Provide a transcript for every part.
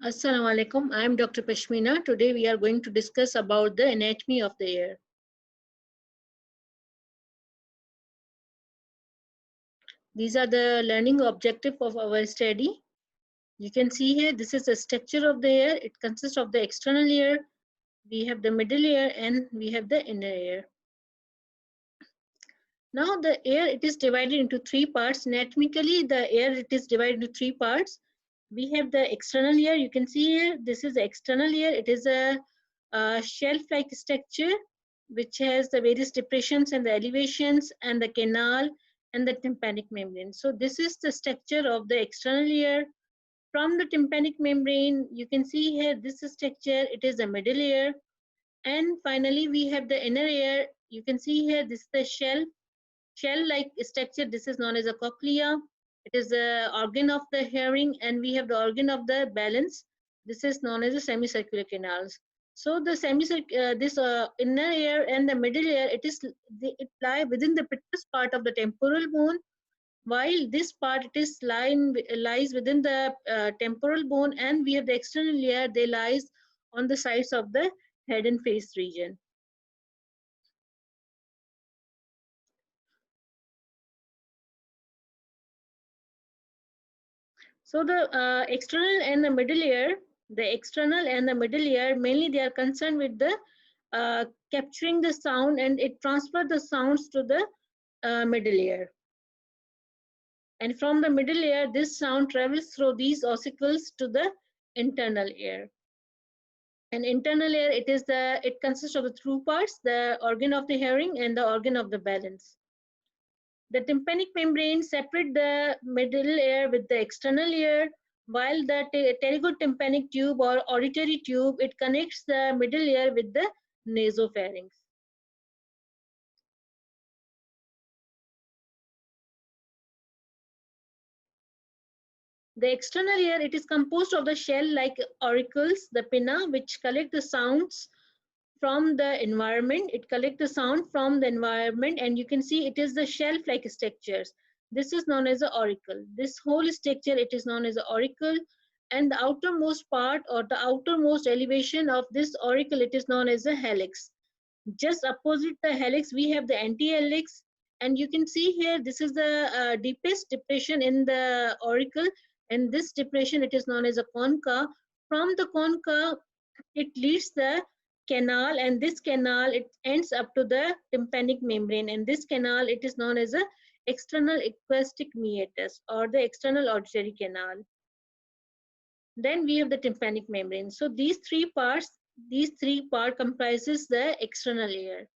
Assalamu alaikum. I am Dr. Pashmina. Today we are going to discuss about the anatomy of the air. These are the learning objective of our study. You can see here, this is the structure of the air. It consists of the external air, we have the middle air, and we have the inner air. Now the air, it is divided into three parts. Anatomically, the air, it is divided into three parts. We have the external air. You can see here, this is the external air. It is a shelf-like structure which has the various depressions and the elevations and the canal and the tympanic membrane. So this is the structure of the external air. From the tympanic membrane, you can see here, this structure, it is the middle air. And finally, we have the inner air. You can see here, this is the shell-like structure. This is known as a cochlea. It is the organ of the hearing, and we have the organ of the balance. This is known as the semicircular canals. So the inner ear and the middle ear, it lie within the pitous part of the temporal bone, while this part lies within the temporal bone, and we have the external ear. They lies on the sides of the head and face region. So the external and the middle ear, mainly they are concerned with the capturing the sound, and it transfers the sounds to the middle ear. And from the middle ear, this sound travels through these ossicles to the internal ear. And internal ear, it consists of the two parts: the organ of the hearing and the organ of the balance. The tympanic membrane separates the middle ear with the external ear, while the pterygotympanic tube or auditory tube, it connects the middle ear with the nasopharynx. The external ear, it is composed of the shell-like auricles, the pinna, which collect the sounds from the environment. It collects the sound from the environment, and you can see it is the shelf-like structures. This is known as the auricle. This whole structure, it is known as the auricle, and the outermost part or the outermost elevation of this auricle, it is known as the helix. Just opposite the helix, we have the antihelix, and you can see here, this is the deepest depression in the auricle, and this depression, it is known as a concha. From the concha, it leads the canal, and this canal, it ends up to the tympanic membrane, and this canal, it is known as a external acoustic meatus or the external auditory canal. Then we have the tympanic membrane. So these three parts comprises the external ear.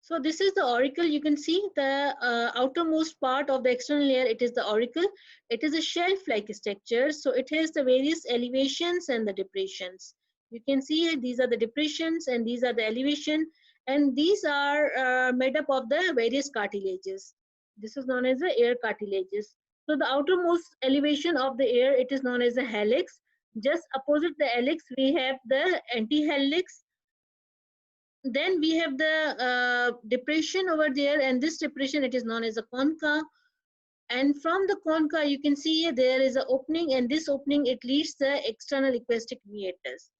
So this is the auricle. You can see the outermost part of the external layer, it is the auricle. It is a shelf-like structure, so it has the various elevations and the depressions. You can see these are the depressions and these are the elevation, and these are made up of the various cartilages. This is known as the ear cartilages. So the outermost elevation of the ear, it is known as the helix. Just opposite the helix, we have the antihelix. Then we have the depression over there, and this depression, it is known as a concha. And from the concha, you can see there is an opening, and this opening, it leads the external acoustic meatus.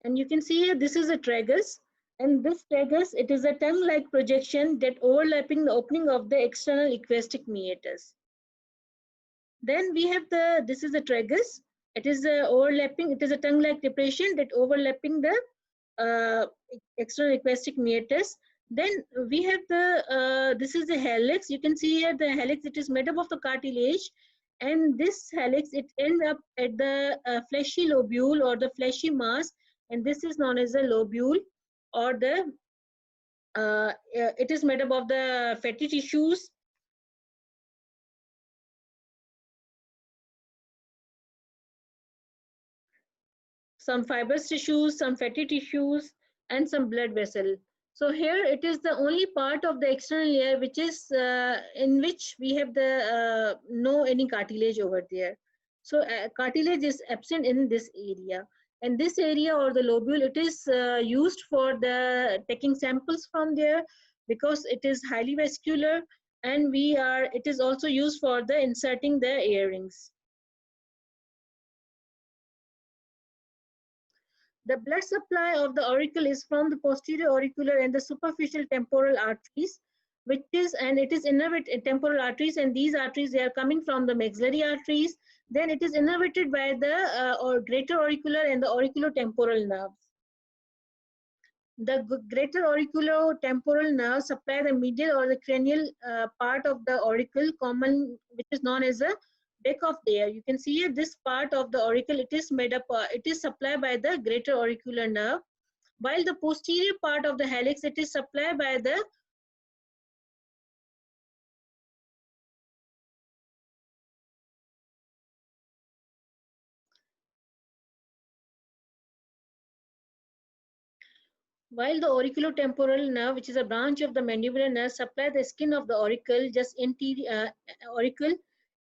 And you can see here, this is a tragus, and this tragus, it is a tongue-like projection that overlapping the opening of the external acoustic meatus. Then we have this is the tragus. It is overlapping, it is a tongue-like depression that overlapping the external acoustic meatus. Then we have this is the helix. You can see here the helix, it is made up of the cartilage, and this helix, it ends up at the fleshy lobule or the fleshy mass, and this is known as the lobule, or it is made up of the fatty tissues. Some fibrous tissues, some fatty tissues, and some blood vessel. So here it is the only part of the external layer which is in which we have the no any cartilage over there. So cartilage is absent in this area. And this area or the lobule, it is used for the taking samples from there because it is highly vascular, and it is also used for the inserting the earrings. The blood supply of the auricle is from the posterior auricular and the superficial temporal arteries, it is innervated temporal arteries, and these arteries, they are coming from the maxillary arteries. Then it is innervated by the or greater auricular and the auriculotemporal nerves. The greater auriculotemporal nerve supply the medial or the cranial part of the auricle, which is known as the back of the ear. You can see here this part of the auricle, it is made up, it is supplied by the greater auricular nerve, while the posterior part of the helix, it is supplied by the while the auriculotemporal nerve, which is a branch of the mandibular nerve, supply the skin of the auricle, just auricle,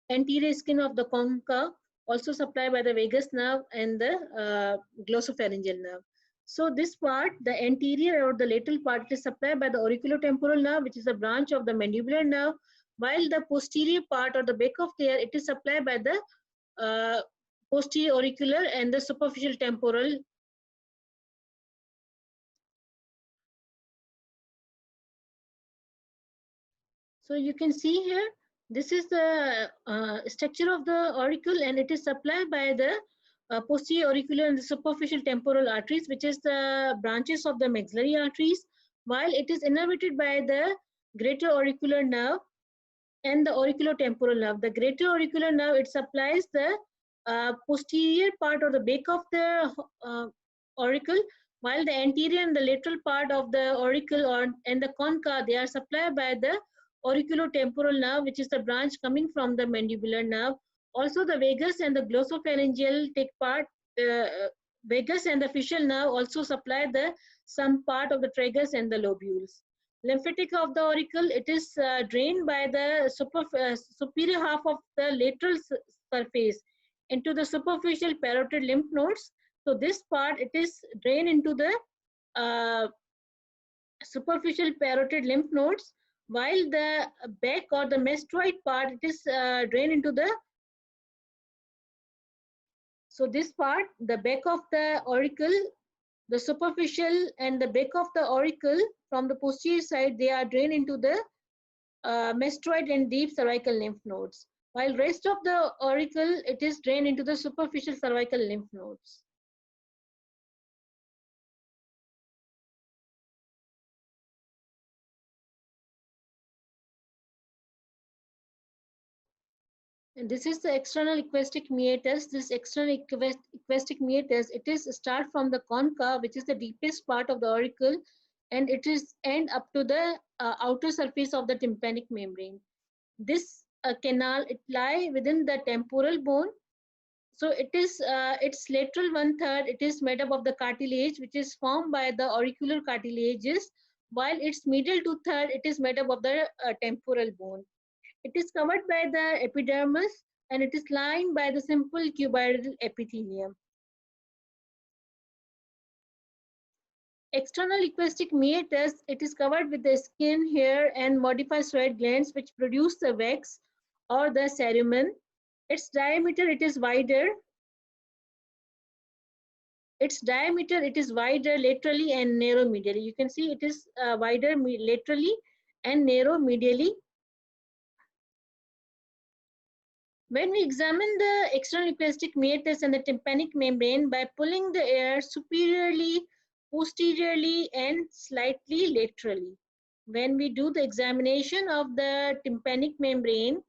anterior skin of the concha, also supplied by the vagus nerve and the glossopharyngeal nerve. So this part, the anterior or the lateral part, is supplied by the auriculotemporal nerve, which is a branch of the mandibular nerve, while the posterior part or the back of the ear, it is supplied by the posterior auricular and the superficial temporal. So you can see here, this is the structure of the auricle, and it is supplied by the posterior auricular and the superficial temporal arteries, which is the branches of the maxillary arteries, while it is innervated by the greater auricular nerve and the auriculotemporal nerve. The greater auricular nerve, it supplies the posterior part or the back of the auricle, while the anterior and the lateral part of the auricle and the concha, they are supplied by the auriculotemporal nerve, which is the branch coming from the mandibular nerve. Also, the vagus and the glossopharyngeal take part. Vagus and the facial nerve also supply the some part of the tragus and the lobules. Lymphatic of the auricle, it is drained by the superior half of the lateral surface into the superficial parotid lymph nodes. So this part, it is drained into the superficial parotid lymph nodes, while the back or the mastoid part, it is drained into the, so this part, the back of the auricle, the superficial and the back of the auricle from the posterior side, they are drained into the mastoid and deep cervical lymph nodes, while rest of the auricle, it is drained into the superficial cervical lymph nodes. And this is the external equestic meatus. This external equestic meatus, it is start from the concha, which is the deepest part of the auricle, and it is end up to the outer surface of the tympanic membrane. This canal, it lie within the temporal bone. So it is its lateral 1/3, it is made up of the cartilage, which is formed by the auricular cartilages, while its medial 2/3, it is made up of the temporal bone. It is covered by the epidermis, and it is lined by the simple cuboidal epithelium. External equestic meatus, it is covered with the skin, hair, and modified sweat glands, which produce the wax or the cerumen. Its diameter, it is wider. Its diameter, it is wider laterally and narrow medially. You can see it is wider laterally and narrow medially. When we examine the external equestic meatus and the tympanic membrane by pulling the air superiorly, posteriorly, and slightly laterally. When we do the examination of the tympanic membrane,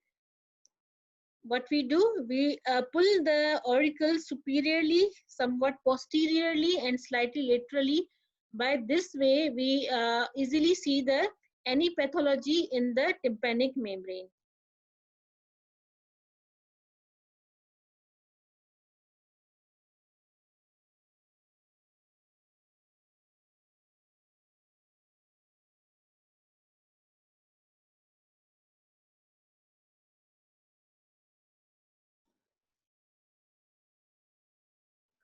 what we do, we pull the auricle superiorly, somewhat posteriorly, and slightly laterally. By this way, we easily see any pathology in the tympanic membrane.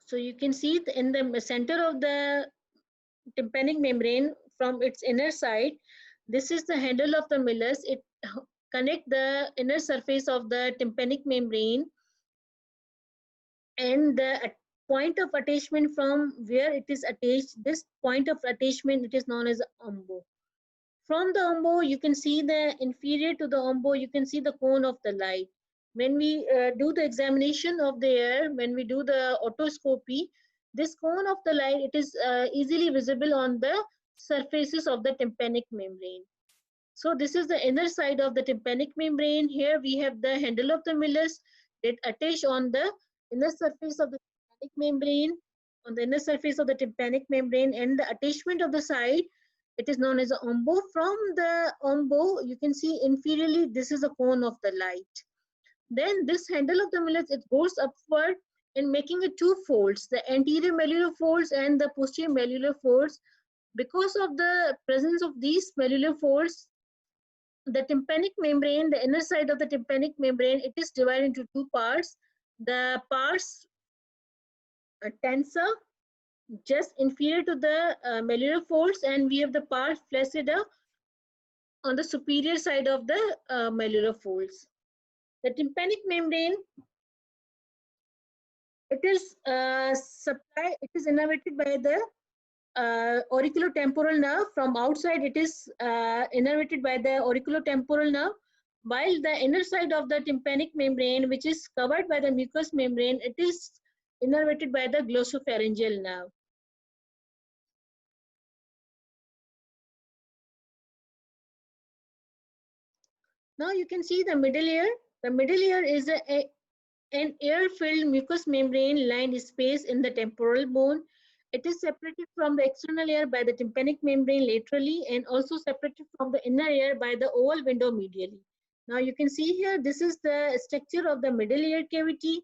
So you can see in the center of the tympanic membrane from its inner side, this is the handle of the Miller's. connect the inner surface of the tympanic membrane, and the point of attachment from where it is attached, this point of attachment, it is known as umbo. From the umbo, you can see the inferior to the umbo, you can see the cone of the light. When we do the examination of the air, when we do the otoscopy, this cone of the light, it is easily visible on the surfaces of the tympanic membrane. So this is the inner side of the tympanic membrane. Here we have the handle of the Miller's that attach on the inner surface of the tympanic membrane, on the inner surface of the tympanic membrane, and the attachment of the side, it is known as the umbo. From the umbo, you can see inferiorly, this is a cone of the light. Then this handle of the Miller's, it goes upward in making it two folds, the anterior malleolar folds and the posterior malleolar folds. Because of the presence of these malleolar folds, the tympanic membrane, the inner side of the tympanic membrane, it is divided into two parts. The pars tensa, just inferior to the malleolar folds, and we have the pars flaccida on the superior side of the malleolar folds. The tympanic membrane, it is it is innervated by the auriculotemporal nerve. From outside, it is innervated by the auriculotemporal nerve, while the inner side of the tympanic membrane, which is covered by the mucous membrane, it is innervated by the glossopharyngeal nerve. Now you can see the middle ear. The middle ear is an air-filled mucous membrane-lined space in the temporal bone. It is separated from the external ear by the tympanic membrane laterally, and also separated from the inner ear by the oval window medially. Now you can see here, this is the structure of the middle ear cavity.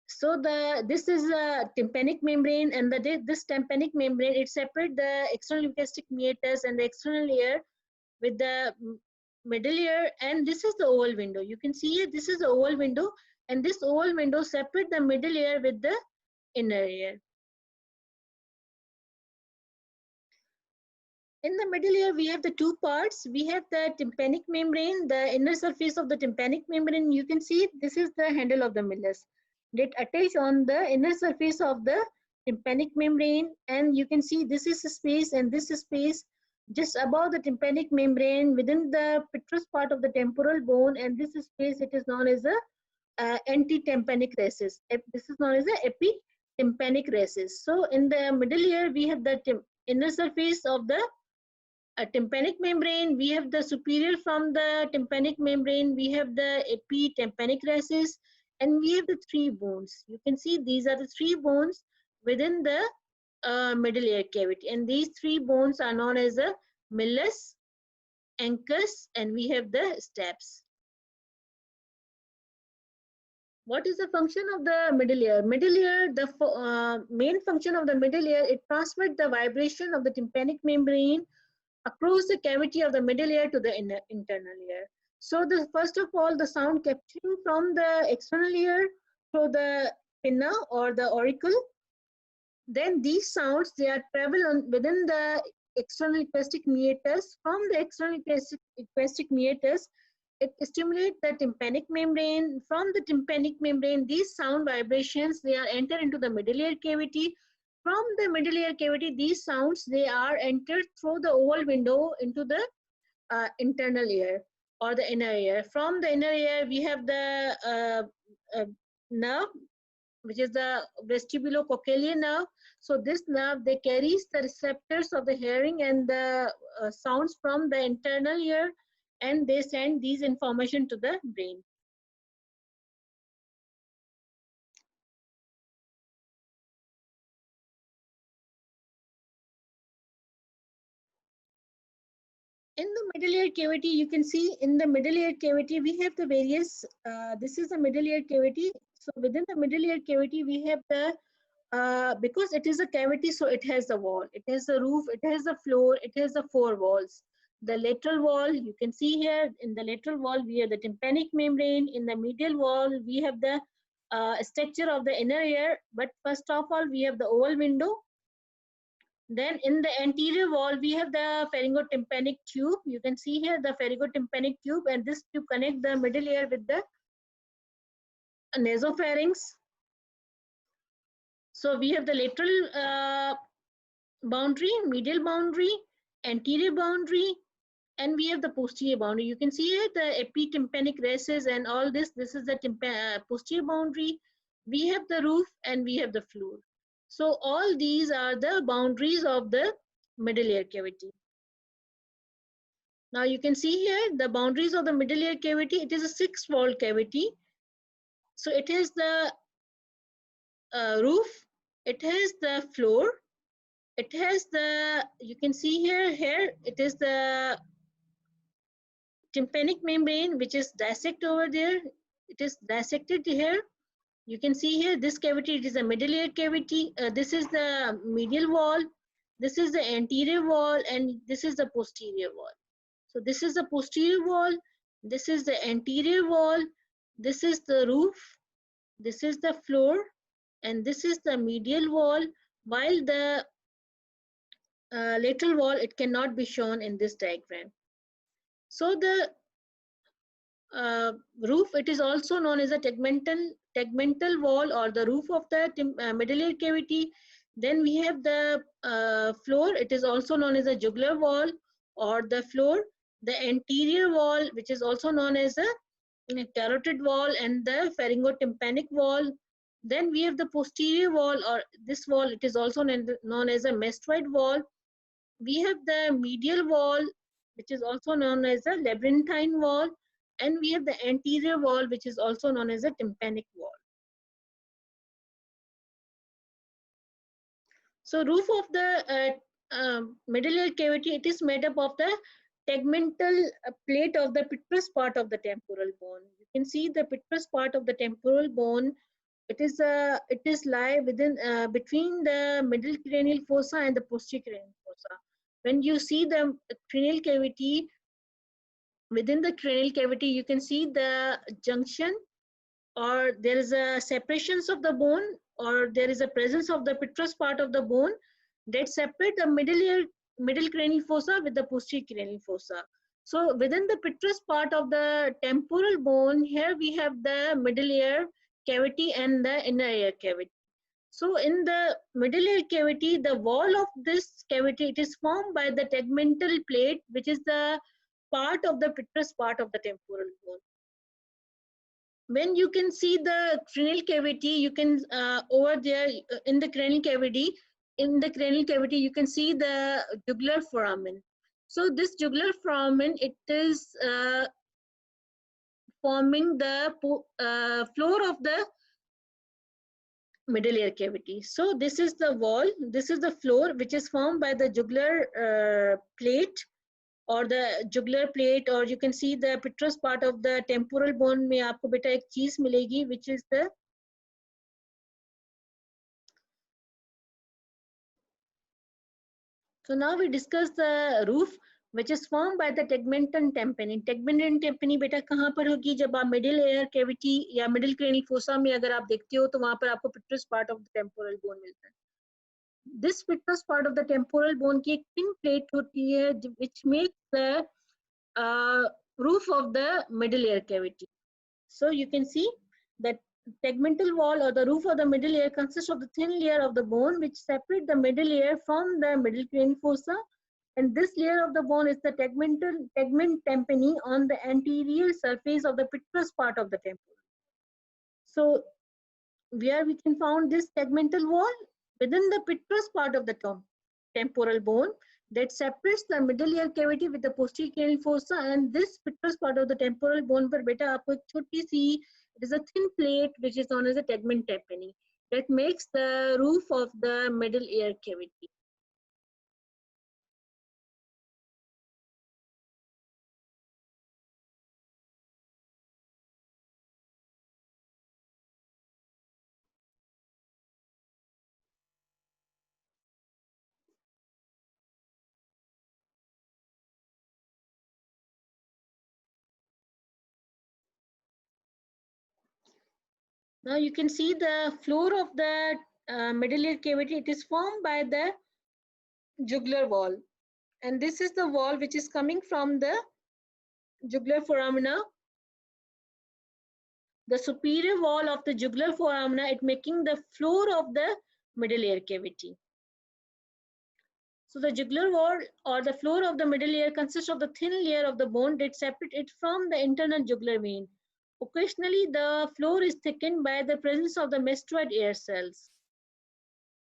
So this is a tympanic membrane, and this tympanic membrane, it separates the external gastric meatus and the external ear with the middle ear, and this is the oval window. You can see here, this is the oval window, and this oval window separates the middle ear with the inner ear. In the middle ear, we have the two parts. We have the tympanic membrane, the inner surface of the tympanic membrane. You can see this is the handle of the Miller's that attach on the inner surface of the tympanic membrane, and you can see this is a space and this is space just above the tympanic membrane within the petrous part of the temporal bone, and this space, it is known as a anti-tympanic recess. This is known as the epitympanic recess. So in the middle ear, we have the inner surface of the tympanic membrane, we have the superior from the tympanic membrane, we have the epitympanic recess, and we have the three bones. You can see these are the three bones within the middle ear cavity, and these three bones are known as the Miller's, Encke's, and we have the Stapp's. What is the function of the middle ear? Middle ear, the main function of the middle ear, it transmits the vibration of the tympanic membrane across the cavity of the middle ear to the internal ear. So first of all, the sound capturing from the external ear through the pinna or the auricle. Then these sounds, they are travel within the external equestic meatus. From the external equestic meatus, it stimulates the tympanic membrane. From the tympanic membrane, these sound vibrations, they are enter into the middle ear cavity. From the middle ear cavity, these sounds, they are entered through the oval window into the internal ear or the inner ear. From the inner ear, we have the nerve, which is the vestibulocochlear nerve. So this nerve, they carries the receptors of the hearing and the sounds from the internal ear, and they send these information to the brain. In the middle ear cavity, you can see in the middle ear cavity, we have the various, this is the middle ear cavity. So within the middle ear cavity, we have the, because it is a cavity, so it has the wall, it has the roof, it has the floor, it has the four walls. The lateral wall, you can see here, in the lateral wall, we have the tympanic membrane. In the medial wall, we have the structure of the inner ear. But first of all, we have the oval window. Then in the anterior wall, we have the pharyngotympanic tube. You can see here the pharyngotympanic tube, and this tube connect the middle ear with the nasopharynx. So we have the lateral boundary, medial boundary, anterior boundary, and we have the posterior boundary. You can see here the epitympanic recess and all this. This is the posterior boundary. We have the roof and we have the floor. So all these are the boundaries of the middle ear cavity. Now you can see here the boundaries of the middle ear cavity. It is a six-walled cavity. So it has the roof, it has the floor, it has the, you can see here it is the tympanic membrane which is dissect over there. It is dissected here. You can see here this cavity, it is a middle ear cavity. This is the medial wall, this is the anterior wall, and this is the posterior wall. So this is the posterior wall, this is the anterior wall, this is the roof, this is the floor, and this is the medial wall, while the lateral wall, it cannot be shown in this diagram. So the roof, it is also known as a tegmental wall or the roof of the middle ear cavity. Then we have the floor, it is also known as a jugular wall or the floor, the anterior wall, which is also known as a carotid wall, and the pharyngotympanic wall. Then we have the posterior wall or this wall, it is also known as a mastoid wall. We have the medial wall, which is also known as a labyrinthine wall, and we have the anterior wall, which is also known as a tympanic wall. So roof of the middle ear cavity, it is made up of the tegmental plate of the petrous part of the temporal bone. You can see the petrous part of the temporal bone. It is lie within between the middle cranial fossa and the posterior cranial fossa. When you see the cranial cavity, within the cranial cavity, you can see the junction, or there is a separations of the bone, or there is a presence of the petrous part of the bone that separate the middle cranial fossa with the posterior cranial fossa. So within the petrous part of the temporal bone, here we have the middle ear cavity and the inner ear cavity. So in the middle ear cavity, the wall of this cavity, it is formed by the tegmental plate, which is the part of the petrous part of the temporal bone. When you can see the cranial cavity, you can over there in the cranial cavity, you can see the jugular foramen. So this jugular foramen, it is forming the floor of the middle ear cavity. So this is the wall, this is the floor, which is formed by the jugular plate or the jugular plate, or you can see the petrous part of the temporal bone में आपको बेटा एक चीज मिलेगी, which is the so now we discuss the roof, which is formed by the tegmentum tympani. Tegmentum tympani बेटा कहाँ पर होगी? जब आप middle ear cavity या middle cranial fossa में अगर आप देखते हो तो वहाँ पर आपको petrous part of the temporal bone मिलता है. This petrous part of the temporal bone की एक thin plate होती है, which makes the roof of the middle ear cavity. So you can see that tegmental wall or the roof of the middle ear consists of the thin layer of the bone which separate the middle ear from the middle cranial fossa, and this layer of the bone is the tegment tympani on the anterior surface of the petrous part of the temple. So where we can found this tegmental wall? Within the petrous part of the temporal bone that separates the middle ear cavity with the posterior cranial fossa, and this petrous part of the temporal bone पर बेटा आपको एक छोटी सी, it is a thin plate which is known as a tegment tympani that makes the roof of the middle ear cavity. Now you can see the floor of the middle ear cavity. It is formed by the jugular wall. And this is the wall which is coming from the jugular foramina. The superior wall of the jugular foramina, it making the floor of the middle ear cavity. So the jugular wall or the floor of the middle ear consists of the thin layer of the bone that separate it from the internal jugular vein. Occasionally, the floor is thickened by the presence of the mastoid ear cells.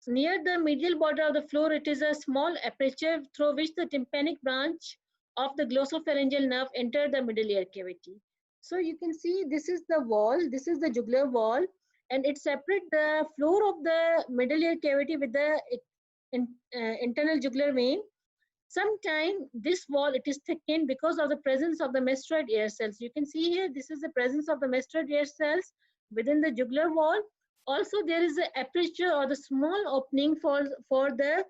Near the medial border of the floor, it is a small aperture through which the tympanic branch of the glossopharyngeal nerve enter the middle ear cavity. So you can see this is the wall, this is the jugular wall, and it separates the floor of the middle ear cavity with the internal jugular vein. Sometimes this wall it is thickened because of the presence of the mastoid ear cells. You can see here this is the presence of the mastoid ear cells within the jugular wall. Also there is an aperture or the small opening for the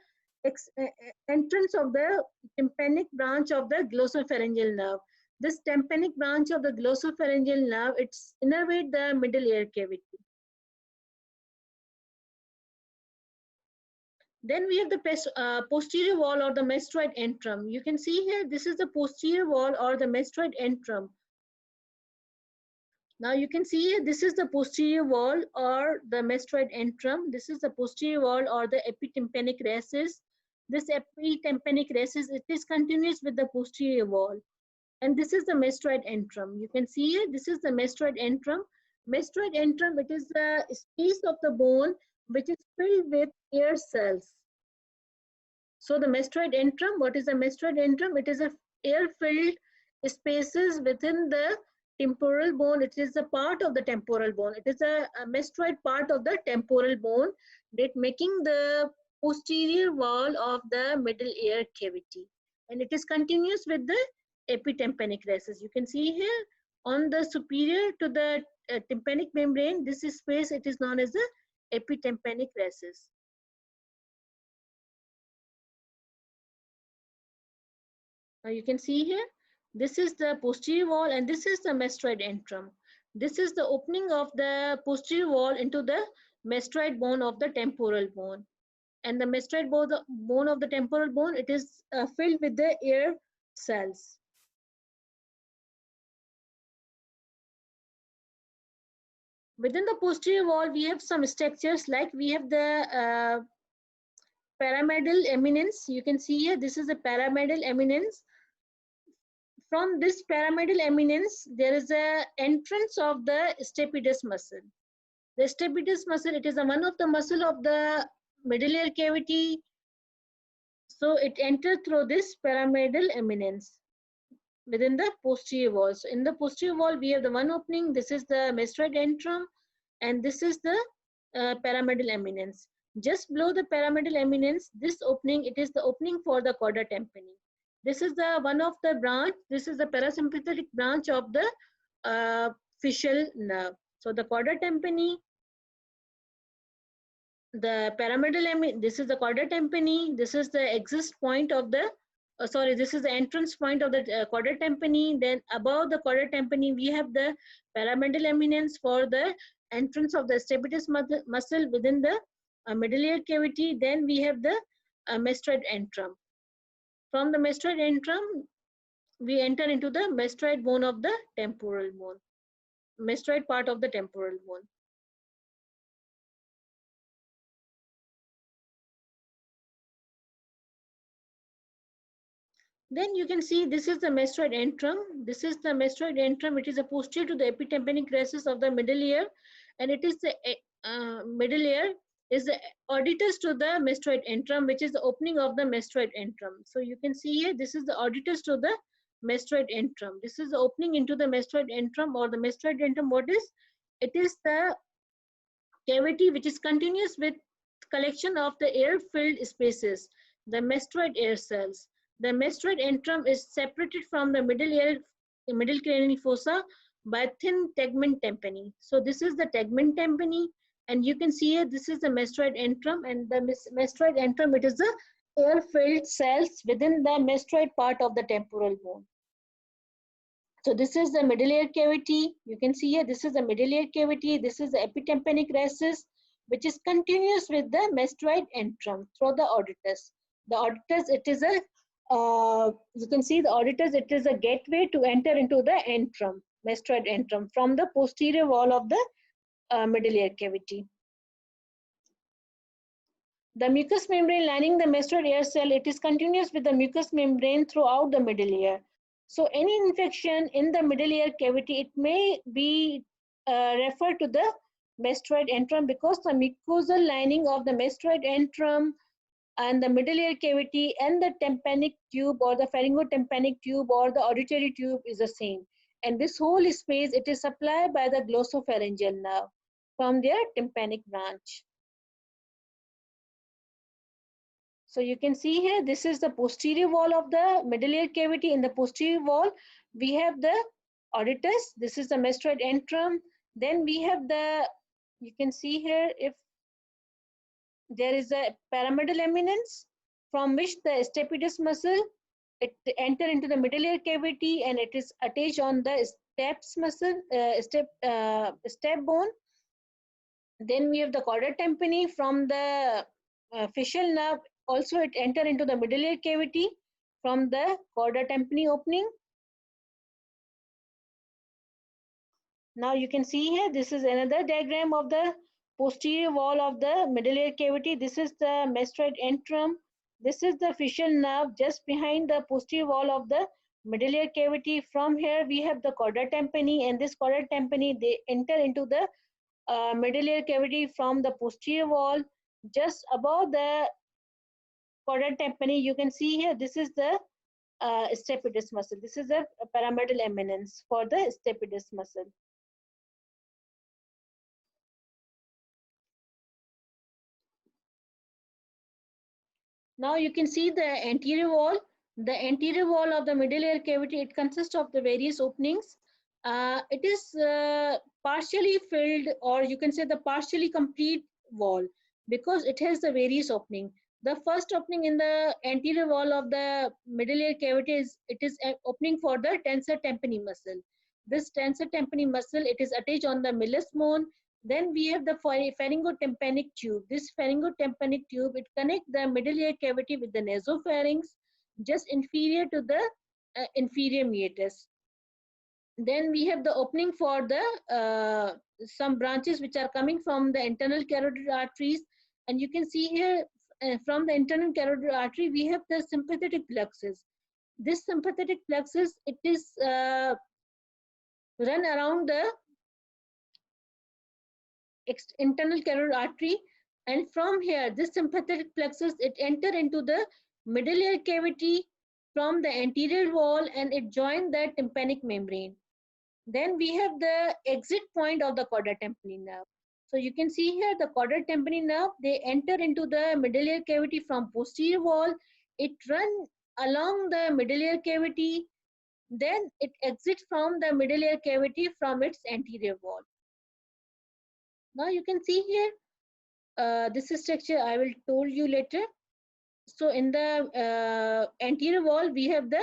entrance of the tympanic branch of the glossopharyngeal nerve. This tympanic branch of the glossopharyngeal nerve, it's innervate the middle ear cavity. Then we have the posterior wall or the mastoid antrum. You can see here, this is the posterior wall or the mastoid antrum. Now you can see here, this is the posterior wall or the mastoid antrum. This is the posterior wall or the epitympanic recess. This epitympanic recess, it is continuous with the posterior wall. And this is the mastoid antrum. You can see here, this is the mastoid antrum. Mastoid antrum, it is the space of the bone which is filled with ear cells. So the mastoid antrum, what is the mastoid antrum? It is a air-filled spaces within the temporal bone. It is a part of the temporal bone. It is a mastoid part of the temporal bone that making the posterior wall of the middle ear cavity. And it is continuous with the epitympanic recess. You can see here on the superior to the tympanic membrane, this is space, it is known as the epitympanic recess. Now you can see here, this is the posterior wall and this is the mastoid antrum. This is the opening of the posterior wall into the mastoid bone of the temporal bone. And the mastoid bone of the temporal bone, it is filled with the ear cells. Within the posterior wall, we have some structures like we have the pyramidal eminence. You can see here, this is the pyramidal eminence. From this pyramidal eminence, there is a entrance of the stapedius muscle. The stapedius muscle, it is one of the muscle of the middle ear cavity. So it enters through this pyramidal eminence within the posterior wall. So in the posterior wall, we have the one opening. This is the mastoid antrum, and this is the pyramidal eminence. Just below the pyramidal eminence, this opening, it is the opening for the chorda tympani. This is the one of the branch. This is the parasympathetic branch of the facial nerve. So the chorda tympani, the pyramidal eminence. This is the chorda tympani. This is the exit point of the. This is the entrance point of the chorda tympani. Then above the chorda tympani, we have the pyramidal eminence for the entrance of the stapedius muscle within the middle ear cavity. Then we have the mastoid antrum. From the mastoid antrum, we enter into the mastoid bone of the temporal bone, mastoid part of the temporal bone. Then you can see this is the mastoid antrum. This is the mastoid antrum. It is a posterior to the epitympanic recess of the middle ear, and it is the middle ear is the auditus to the mastoid antrum, which is the opening of the mastoid antrum. So you can see here, this is the auditus to the mastoid antrum. This is the opening into the mastoid antrum or the mastoid antrum. What is? It is the cavity which is continuous with collection of the air-filled spaces, the mastoid ear cells. The mastoid antrum is separated from the middle cranial fossa by thin tegment tympani. So this is the tegment tympani, and you can see here this is the mastoid antrum, and the mastoid antrum, it is the air-filled cells within the mastoid part of the temporal bone. So this is the middle ear cavity. You can see here this is the middle ear cavity. This is the epitympanic recess, which is continuous with the mastoid antrum through the auditus. The auditors, it is a, you can see the auditors, it is a gateway to enter into the antrum, mastoid antrum, from the posterior wall of the middle ear cavity. The mucous membrane lining the mastoid ear cell, it is continuous with the mucous membrane throughout the middle ear. So any infection in the middle ear cavity, it may be referred to the mastoid antrum, because the mucosal lining of the mastoid antrum and the middle ear cavity and the tympanic tube or the pharyngotympanic tube or the auditory tube is the same. And this whole space, it is supplied by the glossopharyngeal nerve from their tympanic branch. So you can see here, this is the posterior wall of the middle ear cavity. In the posterior wall, we have the auditus. This is the mastoid antrum. Then we have the, you can see here, if there is a pyramidal eminence from which the stapedius muscle, it enter into the middle ear cavity and it is attached on the steps muscle, step bone. Then we have the chorda tympani from the facial nerve. Also, it enter into the middle ear cavity from the chorda tympani opening. Now you can see here, this is another diagram of the posterior wall of the middle ear cavity. This is the mastoid antrum. This is the facial nerve just behind the posterior wall of the middle ear cavity. From here, we have the chorda tympani, and this chorda tympani, they enter into the middle ear cavity from the posterior wall. Just above the chorda tympani, you can see here, this is the stapedius muscle. This is a pyramidal eminence for the stapedius muscle. Now you can see the anterior wall. The anterior wall of the middle ear cavity, it consists of the various openings. It is partially filled, or you can say the partially complete wall, because it has the various opening. The first opening in the anterior wall of the middle ear cavity is, it is an opening for the tensor tympani muscle. This tensor tympani muscle, it is attached on the Miller's bone. Then we have the pharyngotympanic tube. This pharyngotympanic tube, it connects the middle ear cavity with the nasopharynx, just inferior to the inferior meatus. Then we have the opening for the some branches which are coming from the internal carotid arteries. And you can see here, from the internal carotid artery, we have the sympathetic plexus. This sympathetic plexus, it is run around the internal carotid artery, and from here, this sympathetic plexus, it enter into the middle ear cavity from the anterior wall, and it join the tympanic membrane. Then we have the exit point of the chorda tympani nerve. So you can see here, the chorda tympani nerve, they enter into the middle ear cavity from posterior wall. It run along the middle ear cavity. Then it exits from the middle ear cavity from its anterior wall. Now you can see here, this is structure I will told you later. So in the anterior wall, we have the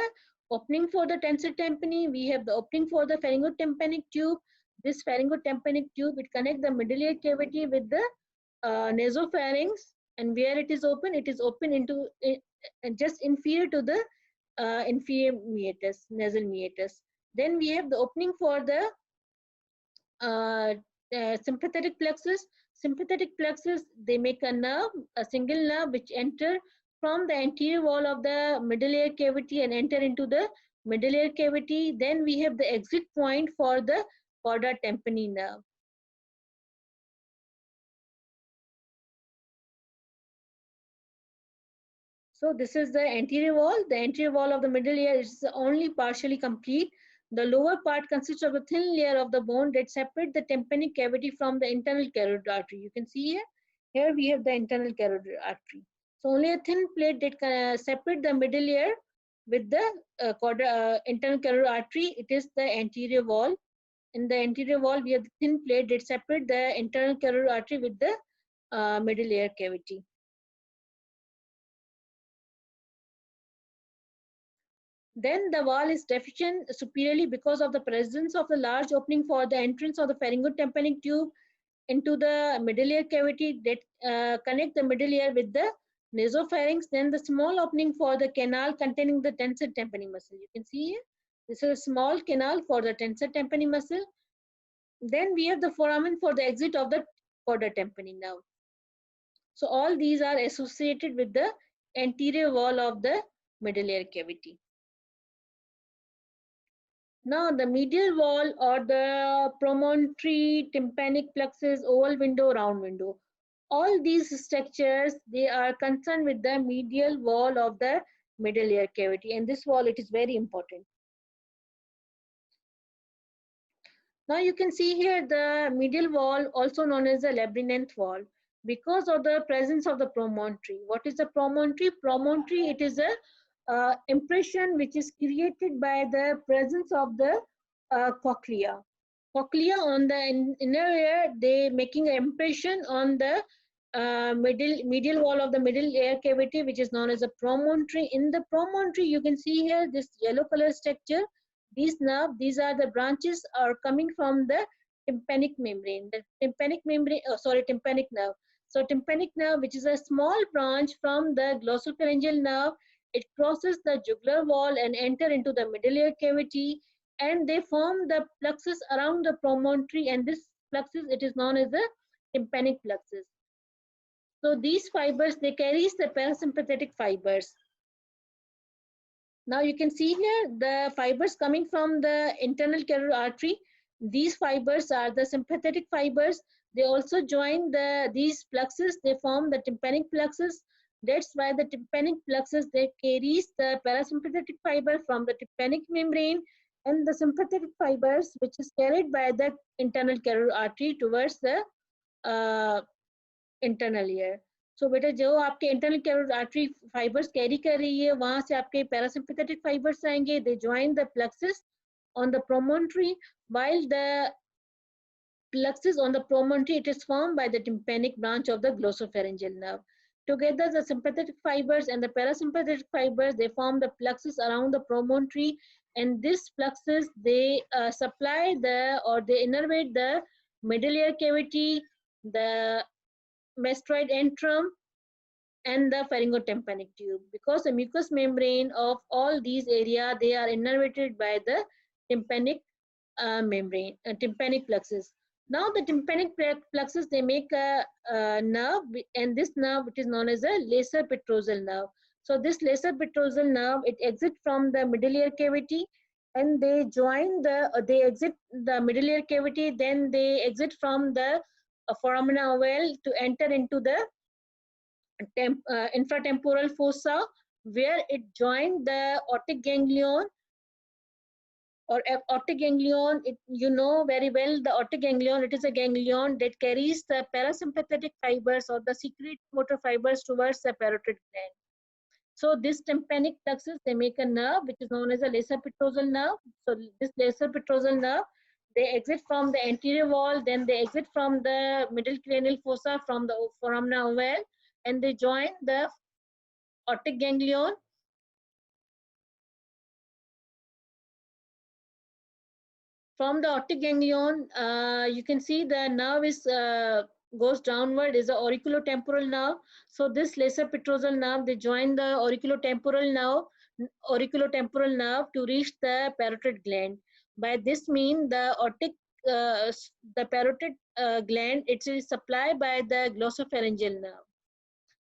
opening for the tensor tympani, we have the opening for the pharyngotympanic tube. This pharyngotympanic tube, it connects the middle ear cavity with the nasopharynx, and where it is open into just inferior to the inferior meatus, nasal meatus. Then we have the opening for the sympathetic plexus. Sympathetic plexus, they make a nerve, a single nerve, which enter from the anterior wall of the middle ear cavity and enter into the middle ear cavity. Then we have the exit point for the chorda tympani nerve. So this is the anterior wall. The anterior wall of the middle ear is only partially complete. The lower part consists of a thin layer of the bone that separate the tympanic cavity from the internal carotid artery. You can see here. Here we have the internal carotid artery. So only a thin plate that can separate the middle ear with the internal carotid artery. It is the anterior wall. In the anterior wall, we have the thin plate that separate the internal carotid artery with the middle ear cavity. Then the wall is deficient superiorly because of the presence of the large opening for the entrance of the pharyngotympanic tube into the middle ear cavity that connect the middle ear with the nasopharynx, then the small opening for the canal containing the tensor tympani muscle. You can see here, this is a small canal for the tensor tympani muscle. Then we have the foramen for the exit of the chorda tympani nerve. So all these are associated with the anterior wall of the middle ear cavity. Now the medial wall or the promontory, tympanic plexus, oval window, round window. All these structures, they are concerned with the medial wall of the middle ear cavity, and this wall, it is very important. Now you can see here the medial wall, also known as the labyrinth wall, because of the presence of the promontory. What is the promontory? Promontory, it is a impression which is created by the presence of the cochlea. Cochlea on the inner ear, they making an impression on the medial wall of the middle ear cavity, which is known as a promontory. In the promontory, you can see here this yellow color structure. These nerve, these are the branches are coming from the tympanic membrane. The tympanic membrane, tympanic nerve. So tympanic nerve, which is a small branch from the glossopharyngeal nerve, it crosses the jugular wall and enter into the middle ear cavity, and they form the plexus around the promontory, and this plexus, it is known as the tympanic plexus. So these fibers, they carries the parasympathetic fibers. Now you can see here the fibers coming from the internal carotid artery. These fibers are the sympathetic fibers. They also join these plexus. They form the tympanic plexus. That's why the tympanic plexus, they carries the parasympathetic fiber from the tympanic membrane and the sympathetic fibers, which is carried by the internal carotid artery towards the internal ear. So बेटा जो आपके internal carotid artery fibres carry कर रही है, वहां से आपके parasympathetic fibres आएंगे. They join the plexus on the promontory, while the plexus on the promontory, it is formed by the tympanic branch of the glossopharyngeal nerve. Together, the sympathetic fibers and the parasympathetic fibers, they form the plexus around the promontory, and this plexus, they supply they innervate the middle ear cavity, the mastoid antrum, and the pharyngotympanic tube. Because the mucous membrane of all these areas, they are innervated by the tympanic membrane, tympanic plexus. Now the tympanic plexus, they make a nerve, and this nerve, it is known as a lesser petrosal nerve. So this lesser petrosal nerve, it exits from the middle ear cavity, and they exit the middle ear cavity, then they exit from the foramina ovale to enter into the infratemporal fossa, where it joined the aortic ganglion. Or aortic ganglion, you know very well, the aortic ganglion, it is a ganglion that carries the parasympathetic fibers or the secrete motor fibers towards the parotid gland. So this tympanic plexus, they make a nerve which is known as a lesser petrosal nerve. So this lesser petrosal nerve, they exit from the anterior wall, then they exit from the middle cranial fossa from the foramina ovale, and they join the aortic ganglion. From the aortic ganglion, you can see the nerve is goes downward, is the auriculotemporal nerve. So this lesser petrosal nerve, they join the auriculotemporal nerve to reach the parotid gland. By this mean the the parotid gland, it is supplied by the glossopharyngeal nerve,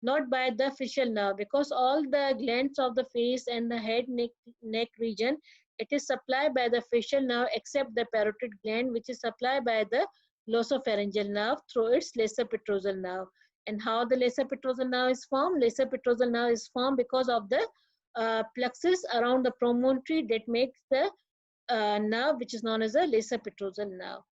not by the facial nerve, because all the glands of the face and the head neck region, it is supplied by the facial nerve except the parotid gland, which is supplied by the glossopharyngeal nerve through its lesser petrosal nerve. And how the lesser petrosal nerve is formed? Lesser petrosal nerve is formed because of the plexus around the promontory that makes the nerve which is known as a lesser petrosal nerve.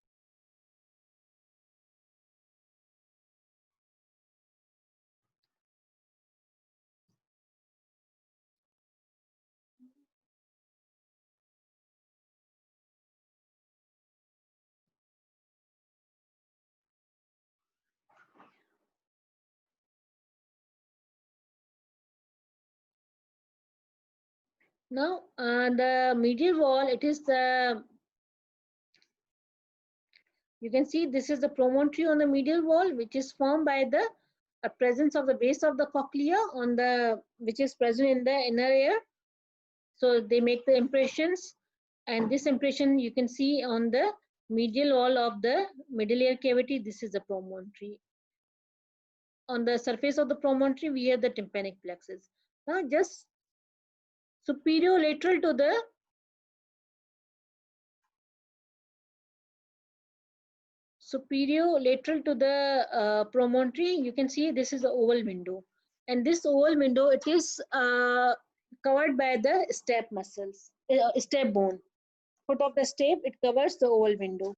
Now, the medial wall, it is the, you can see this is the promontory on the medial wall, which is formed by the a presence of the base of the cochlea on the which is present in the inner ear. So they make the impressions, and this impression you can see on the medial wall of the middle ear cavity. This is the promontory. On the surface of the promontory, we have the tympanic plexus. Now, just superior lateral to the promontory, you can see this is the oval window, and this oval window, it is covered by the stap muscles, stap bone. Foot of the stap, it covers the oval window,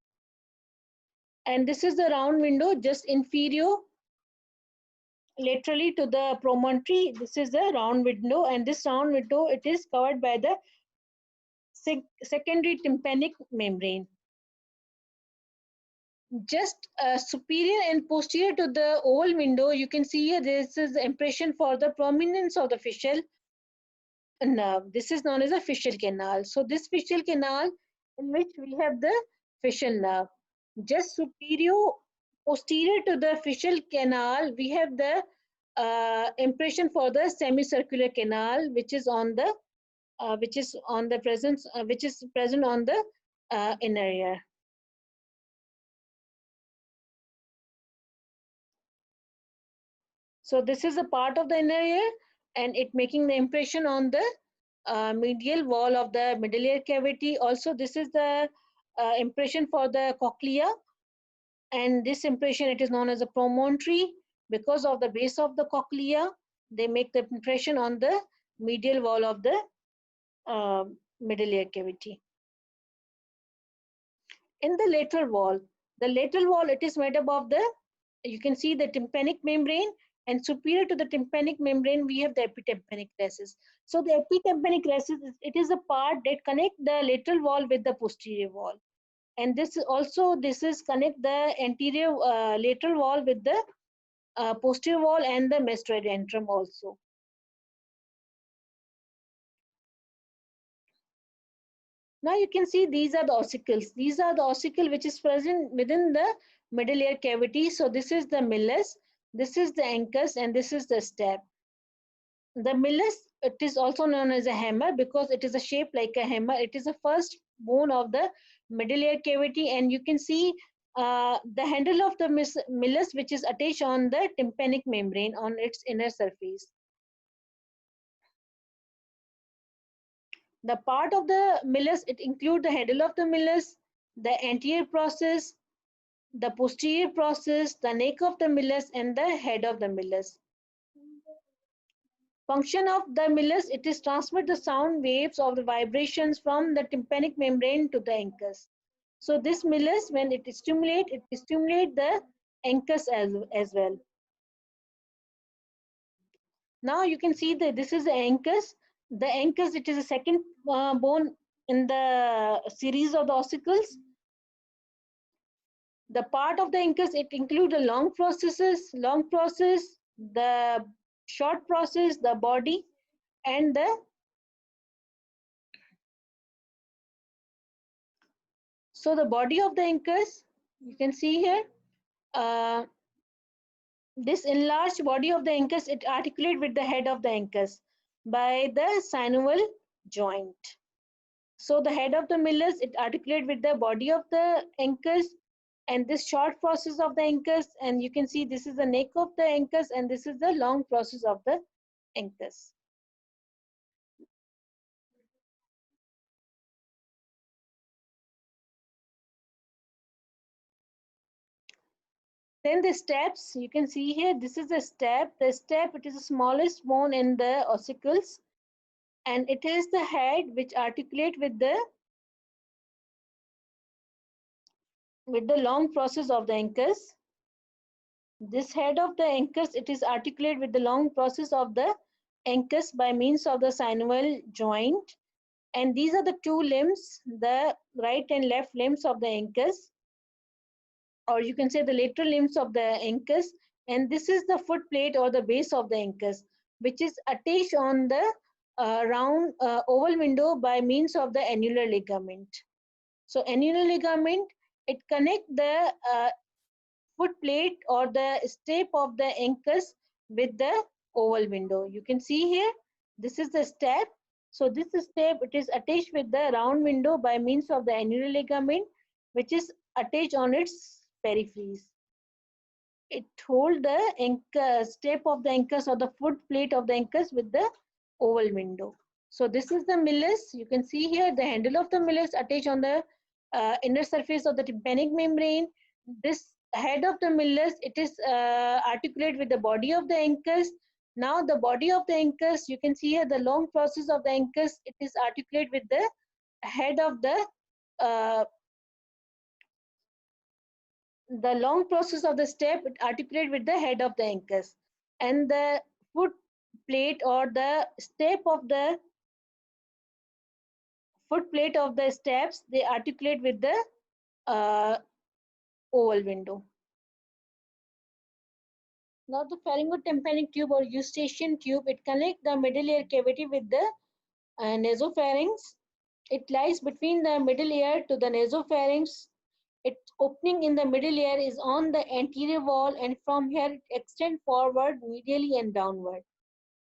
and this is the round window just inferior laterally to the promontory. This is the round window, and this round window, it is covered by the secondary tympanic membrane. Just superior and posterior to the oval window, you can see here this is the impression for the prominence of the facial nerve. This is known as a facial canal. So this facial canal in which we have the facial nerve. Just posterior to the facial canal, we have the impression for the semicircular canal, which is present on the inner ear. So this is a part of the inner ear, and it making the impression on the medial wall of the middle ear cavity. Also, this is the impression for the cochlea, and this impression, it is known as a promontory. Because of the base of the cochlea, they make the impression on the medial wall of the middle ear cavity. In the lateral wall, it is made up of the, you can see the tympanic membrane, and superior to the tympanic membrane, we have the epitympanic recess. So the epitympanic recess, it is a part that connect the lateral wall with the posterior wall. And this is connect the anterior lateral wall with the posterior wall and the mastoid antrum also. Now you can see these are the ossicles. These are the ossicle which is present within the middle ear cavity. So this is the millus, this is the ancus, and this is the stap. The millus, it is also known as a hammer because it is a shape like a hammer. It is the first bone of the middle ear cavity, and you can see the handle of the millus which is attached on the tympanic membrane on its inner surface. The part of the millus, it includes the handle of the millus, the anterior process, the posterior process, the neck of the millus, and the head of the millus. Function of the millus, it is transmit the sound waves of the vibrations from the tympanic membrane to the ancus. So this millus, when it stimulates the ancus as well. Now you can see that this is the ancus. The ancus, it is a second bone in the series of the ossicles. The part of the ancus, it includes the long process, the short process, the body, and the so the body of the ancus, you can see here. This enlarged body of the ancus, it articulates with the head of the ancus by the synovial joint. So the head of the millus, it articulates with the body of the ancus, and this short process of the ancus, and you can see this is the neck of the ancus, and this is the long process of the ancus. Then the steps, you can see here, this is the stap. The stap, it is the smallest bone in the ossicles, and it is the head which articulate with the long process of the ancus. This head of the ancus, it is articulate with the long process of the ancus by means of the synovial joint. And these are the two limbs, the right and left limbs of the ancus, or you can say the lateral limbs of the ancus. And this is the foot plate or the base of the ancus, which is attached on the round oval window by means of the annular ligament. So annular ligament, it connects the foot plate or the step of the ankles with the oval window. You can see here, this is the step. So this step, it is attached with the round window by means of the annular ligament, which is attached on its peripheries. It holds the anchor, step of the anchors or the foot plate of the anchors with the oval window. So this is the Milles. You can see here the handle of the Milles attached on the inner surface of the tympanic membrane. This head of the Milles, it is articulate with the body of the anchors. Now the body of the anchors, you can see here the long process of the anchors, it is articulate with the head of uh, the long process of the step articulate with the head of the anchors, and the foot plate or the step of the foot plate of the steps, they articulate with the uh, oval window. Now the pharyngotympanic tube or eustachian tube, it connects the middle ear cavity with the nasopharynx. It lies between the middle ear to the nasopharynx. Its opening in the middle ear is on the anterior wall, and from here it extends forward, medially and downward.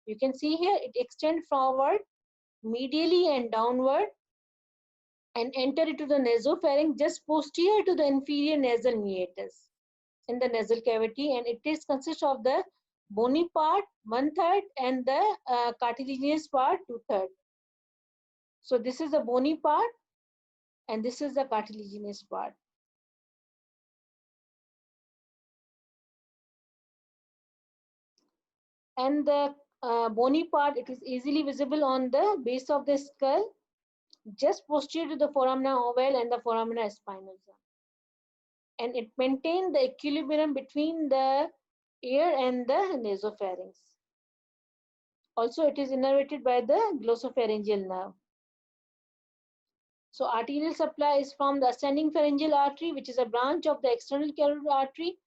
You can see here it extends forward, medially and downward, and enter into the nasopharynx just posterior to the inferior nasal meatus in the nasal cavity, and it is consists of the bony part 1/3 and the cartilaginous part 2/3. So this is the bony part and this is the cartilaginous part. And the bony part, it is easily visible on the base of the skull, just posterior to the foramina ovale and the foramina spinosa. And it maintains the equilibrium between the ear and the nasopharynx. Also, it is innervated by the glossopharyngeal nerve. So, arterial supply is from the ascending pharyngeal artery, which is a branch of the external carotid artery,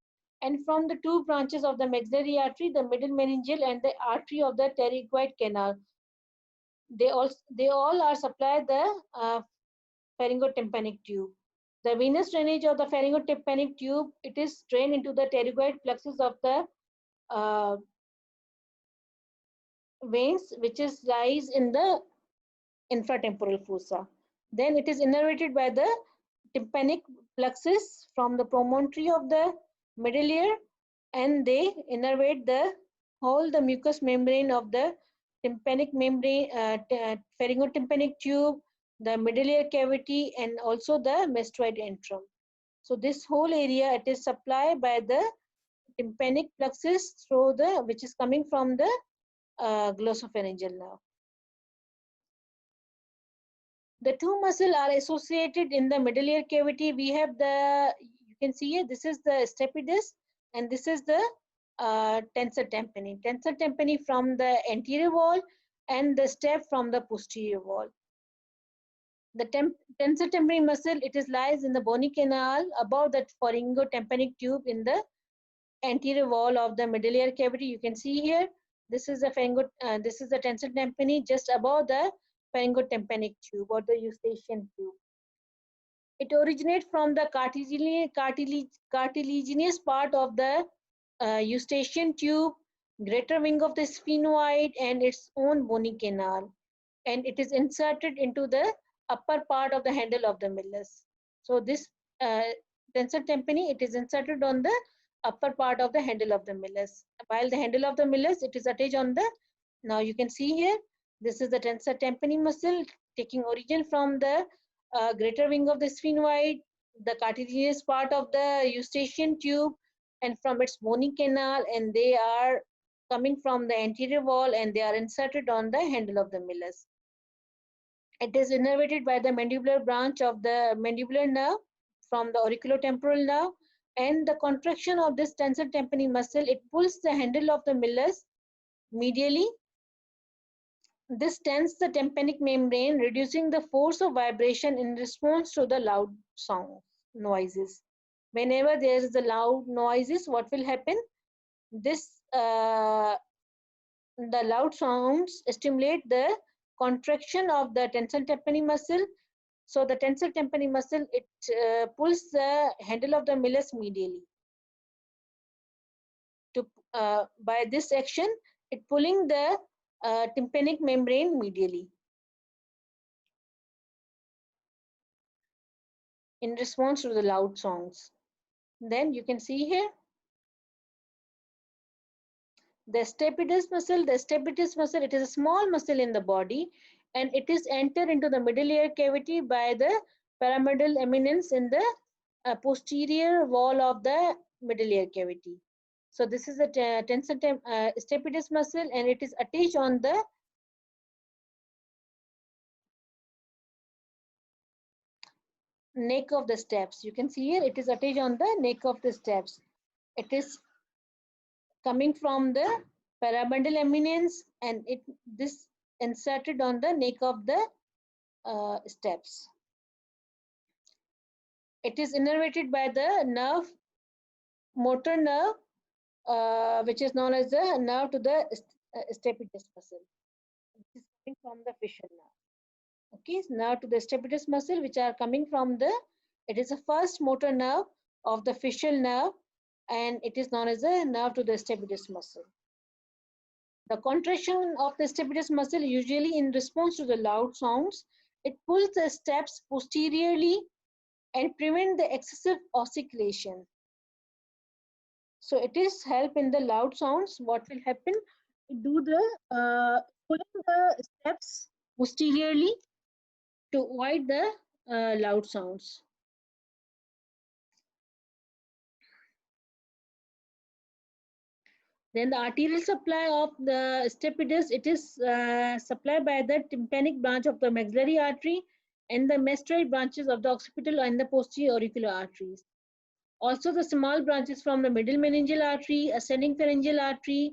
and from the two branches of the maxillary artery, the middle meningeal and the artery of the pterygoid canal. They all are supplied the pharyngotympanic tube. The venous drainage of the pharyngotympanic tube, it is drained into the pterygoid plexus of the uh, veins, which is lies in the infratemporal fossa. Then it is innervated by the tympanic plexus from the promontory of the middle ear, and they innervate the whole the mucous membrane of the tympanic membrane, pharyngotympanic tube, the middle ear cavity, and also the mastoid antrum. So this whole area, it is supplied by the tympanic plexus through the, which is coming from the glossopharyngeal nerve. The two muscles are associated in the middle ear cavity. We have the, you can see here, this is the stapedius and this is the tensor tympani. Tensor tympani from the anterior wall and the step from the posterior wall. The tensor tympani muscle, it is lies in the bony canal above that pharyngotympanic tube in the anterior wall of the middle ear cavity. You can see here, this is the this is the tensor tympani just above the pharyngotympanic tube or the eustachian tube. It originates from the cartilaginous part of the eustachian tube, greater wing of the sphenoid, and its own bony canal. And it is inserted into the upper part of the handle of the Milles. So this tensor tympani, it is inserted on the upper part of the handle of the Milles. While the handle of the Milles, it is attached on the, now you can see here, this is the tensor tympani muscle taking origin from the greater wing of the sphenoid, the cartilaginous part of the eustachian tube, and from its bony canal, and they are coming from the anterior wall and they are inserted on the handle of the Milles. It is innervated by the mandibular branch of the mandibular nerve from the auriculotemporal nerve, and the contraction of this tensor tympani muscle, it pulls the handle of the Milles medially. This tenses the tympanic membrane, reducing the force of vibration in response to the loud sound noises. Whenever there is a loud noises, what will happen? This the loud sounds stimulate the contraction of the tensor tympani muscle. So the tensor tympani muscle, it pulls the handle of the Milles medially. by this action, it pulling the tympanic membrane medially in response to the loud sounds. Then you can see here the stapedius muscle, it is a small muscle in the body, and it is entered into the middle ear cavity by the pyramidal eminence in the posterior wall of the middle ear cavity. So this is a tensor stapedius muscle, and it is attached on the neck of the steps. You can see here it is attached on the neck of the steps. It is coming from the pyramidal eminence, and this inserted on the neck of the steps. It is innervated by the motor nerve, which is known as the nerve to the stapedius muscle. This is coming from the facial nerve. Okay, nerve to the stapedius muscle, which are coming from the. It is the first motor nerve of the facial nerve, and it is known as the nerve to the stapedius muscle. The contraction of the stapedius muscle, usually in response to the loud sounds, it pulls the steps posteriorly and prevent the excessive oscillation. So it is help in the loud sounds. What will happen? Do the pulling the steps posteriorly to avoid the loud sounds. Then the arterial supply of the stapedius, it is supplied by the tympanic branch of the maxillary artery and the mastoid branches of the occipital and the posterior auricular arteries. Also the small branches from the middle meningeal artery, ascending pharyngeal artery,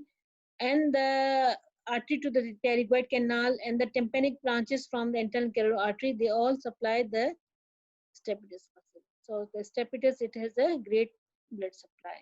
and the artery to the pterygoid canal, and the tympanic branches from the internal carotid artery, they all supply the stapedius muscle. So the stapedius, it has a great blood supply.